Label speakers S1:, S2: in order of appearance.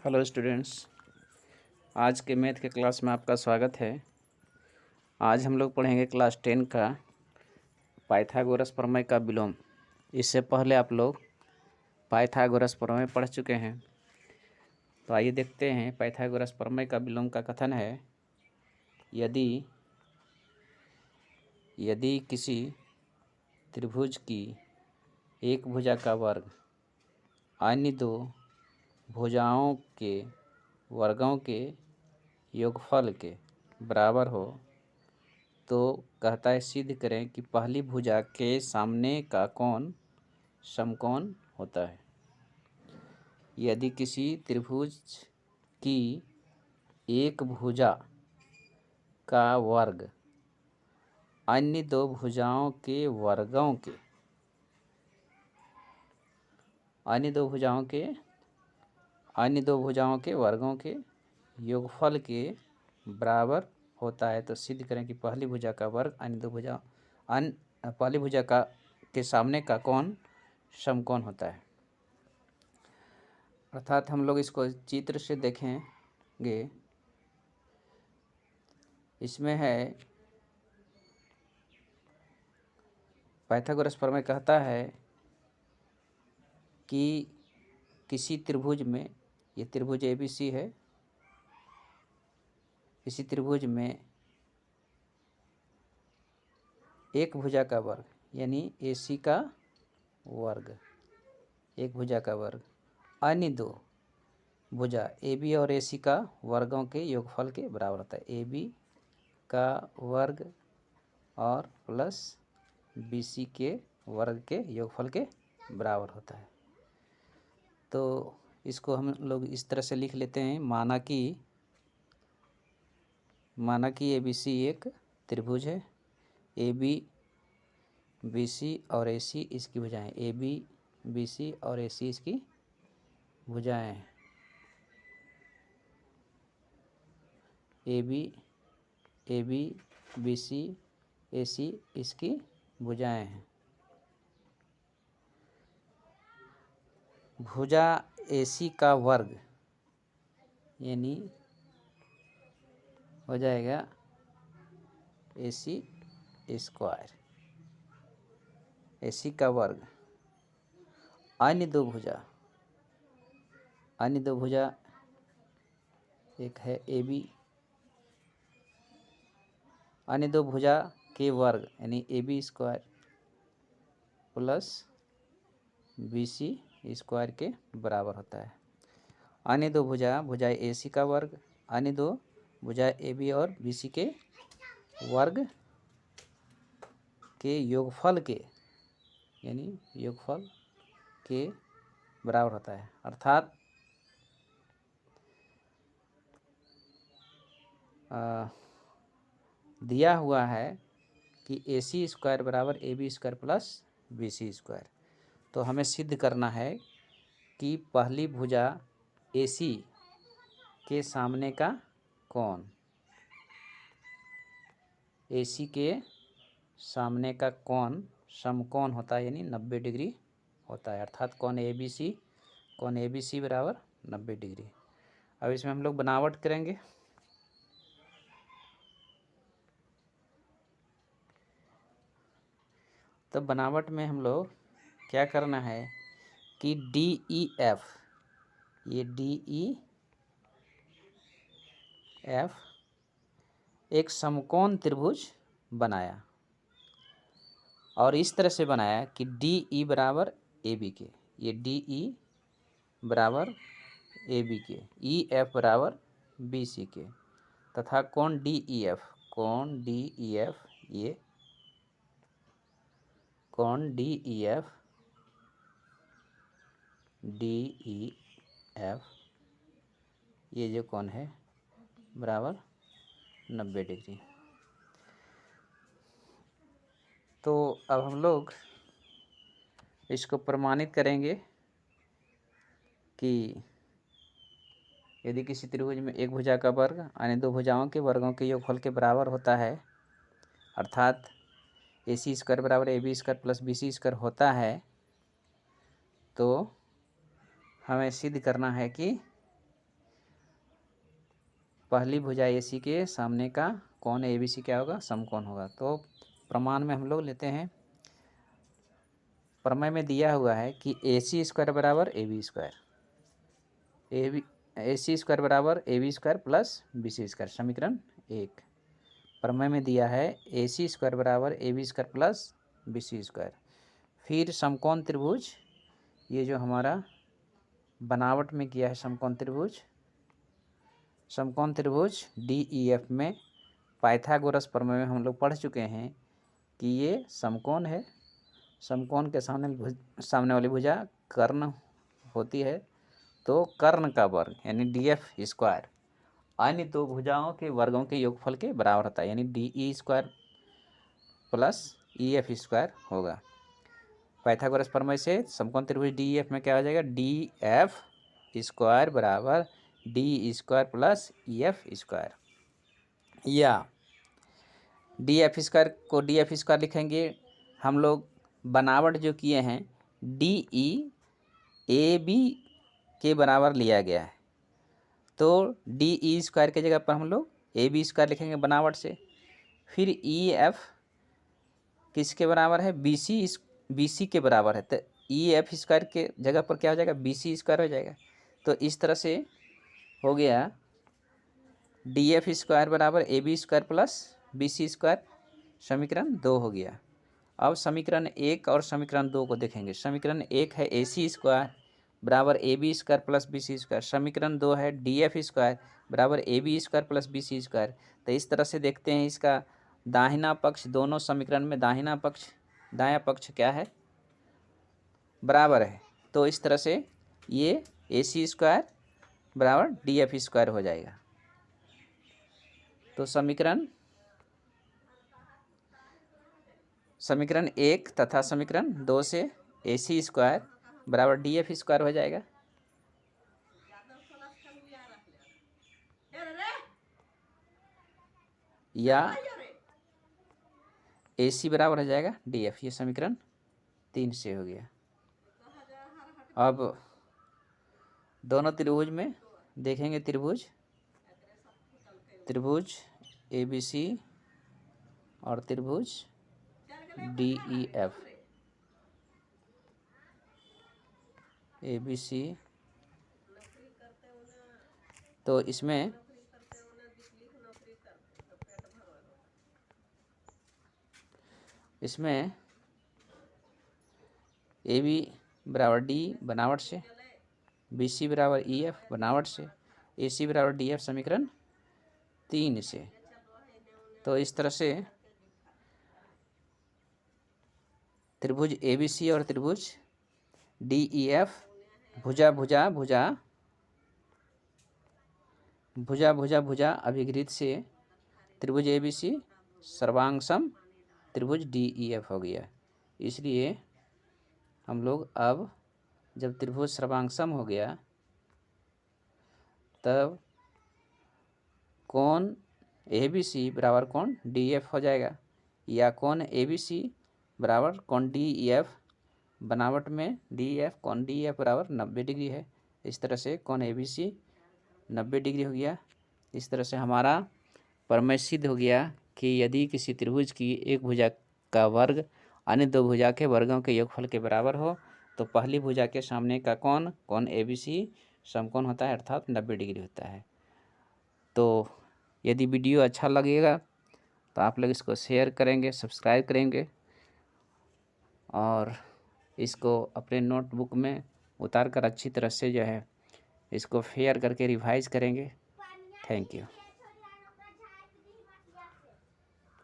S1: Hello students, आज के math के क्लास में आपका स्वागत है। आज हम लोग पढ़ेंगे क्लास 10 का पाइथागोरस प्रमेय का विलोम। इससे पहले आप लोग पाइथागोरस प्रमेय पढ़ चुके हैं। तो आइए देखते हैं पाइथागोरस प्रमेय का विलोम का कथन है, यदि किसी त्रिभुज की एक भुजा का वर्ग अन्य दो भुजाओं के वर्गों के योगफल के बराबर हो तो कहता है सिद्ध करें कि पहली भुजा के सामने का कोण समकोण होता है। यदि किसी त्रिभुज की एक भुजा का वर्ग अन्य दो भुजाओं के वर्गों के वर्गों के योगफल के बराबर होता है तो सिद्ध करें कि पहली भुजा का वर्ग पहली भुजा के सामने का कोण समकोण होता है। अर्थात हम लोग इसको चित्र से देखेंगे। इसमें है पाइथागोरस प्रमेय कहता है कि किसी त्रिभुज में, ये त्रिभुज ABC है, इसी त्रिभुज में एक भुजा का वर्ग यानी AC का वर्ग, एक भुजा का वर्ग अन्य दो भुजा AB और AC का वर्गों के योगफल के बराबर होता है। AB का वर्ग और प्लस BC के वर्ग के योगफल के बराबर होता है। तो इसको हम लोग इस तरह से लिख लेते हैं। माना कि ABC एक त्रिभुज है। AB BC और AC इसकी भुजाएं, AB BC और AC इसकी भुजाएं हैं। AB BC AC इसकी भुजाएं हैं। भुजा AC का वर्ग यानी हो जाएगा AC स्क्वायर, AC का वर्ग अन्य दो भुजा एक है AB, अन्य दो भुजा के वर्ग यानी AB square plus BC square के बराबर होता है। अन्य दो भुजा AC का वर्ग अन्य दो भुजा AB और BC के वर्ग के योगफल के यानी योगफल के बराबर होता है। अर्थात दिया हुआ है कि AC स्क्वायर बराबर AB square plus BC square. तो हमें सिद्ध करना है कि पहली भुजा AC के सामने का कोण, AC के सामने का कोण समकोण होता है यानी 90 डिग्री होता है। अर्थात कोण ABC बराबर 90 डिग्री। अब इसमें हम लोग बनावट करेंगे। तो बनावट में हम लोग क्या करना है कि DEF, ये DEF एक समकोण त्रिभुज बनाया और इस तरह से बनाया कि DE बराबर AB के, ये DE बराबर AB के, EF बराबर BC के तथा कोण DEF ये कोण DEF ये जो कोण है बराबर 90 डिग्री। तो अब हम लोग इसको प्रमाणित करेंगे कि यदि किसी त्रिभुज में एक भुजा का वर्ग अन्य दो भुजाओं के वर्गों के योगफल के बराबर होता है, अर्थात AC स्क्वायर बराबर AB square plus BC square होता है, तो हमें सिद्ध करना है कि पहली भुजा AC के सामने का कोण ABC क्या होगा, समकोण होगा। तो प्रमाण में हम लोग लेते हैं, प्रमेय में दिया हुआ है कि AC स्क्वायर बराबर AB स्क्वायर, AC स्क्वायर बराबर AB square plus BC square, समीकरण 1। प्रमेय में दिया है AC स्क्वायर बराबर AB square plus BC square. फिर समकोण त्रिभुज, ये जो हमारा बनावट में किया है समकोण त्रिभुज, समकोण त्रिभुज DEF में पाइथागोरस प्रमेय में हम लोग पढ़ चुके हैं कि ये समकोण है, समकोण के सामने वाली भुजा कर्ण होती है, तो कर्ण का वर्ग यानी DF स्क्वायर अन्य दो भुजाओं के वर्गों के योगफल के बराबर होता है, यानी DE square plus EF square होगा। पाइथागोरस प्रमेय से समकोण त्रिभुज DEF में क्या हो जाएगा, DF स्क्वायर बराबर D square plus EF square, या DF स्क्वायर को DF स्क्वायर लिखेंगे हम लोग। बनावट जो किए हैं DE AB के बराबर लिया गया है, तो DE स्क्वायर के जगह पर हम लोग AB स्क्वायर लिखेंगे बनावट से। फिर EF किसके बराबर है, BC के बराबर है, तो EF स्क्वायर के जगह पर क्या हो जाएगा, BC स्क्वायर हो जाएगा। तो इस तरह से हो गया DF स्क्वायर बराबर AB square plus BC square, समीकरण 2 हो गया। अब समीकरण 1 और समीकरण 2 को देखेंगे। समीकरण 1 है AC स्क्वायर बराबर AB square plus BC square, समीकरण 2 है DF स्क्वायर बराबर AB square plus BC square. तो इस तरह से देखते हैं, इसका दाहिना पक्ष, दोनों समीकरण में दाहिना पक्ष दायां पक्ष क्या है, बराबर है। तो इस तरह से ये AC स्क्वायर बराबर DF स्क्वायर हो जाएगा। तो समीकरण 1 तथा समीकरण 2 से AC स्क्वायर बराबर DF स्क्वायर हो जाएगा, या AC बराबर हो जाएगा DF। ये समीकरण 3 से हो गया। अब दोनों त्रिभुज में देखेंगे, त्रिभुज ABC और त्रिभुज DEF, ABC, तो इसमें AB बराबर D बनावट से, BC बराबर EF बनावट से, AC बराबर DF समीकरण 3 से। तो इस तरह से त्रिभुज ABC और त्रिभुज DEF भुजा भुजा भुजा भुजा भुजा भुजा अभिगृहित से त्रिभुज ABC सर्वांगसम त्रिभुज DEF हो गया। इसलिए हम लोग अब जब त्रिभुज सर्वांगसम हो गया तब कोण ABC बराबर कोण DF हो जाएगा, या कोण ABC बराबर कोण DEF, बनावट में DEF कोण DEF बराबर 90 डिग्री है। इस तरह से कोण ABC 90 डिग्री हो गया। इस तरह से हमारा प्रमेय सिद्ध हो गया कि यदि किसी त्रिभुज की एक भुजा का वर्ग अन्य दो भुजा के वर्गों के योगफल के बराबर हो तो पहली भुजा के सामने का कोण ABC समकोण होता है, अर्थात 90 डिग्री होता है। तो यदि वीडियो अच्छा लगेगा तो आप लोग इसको शेयर करेंगे, सब्सक्राइब करेंगे और इसको अपने नोटबुक में उतार कर अच्छी तरह से जो है इसको फेयर करके रिवाइज करेंगे। Thank you.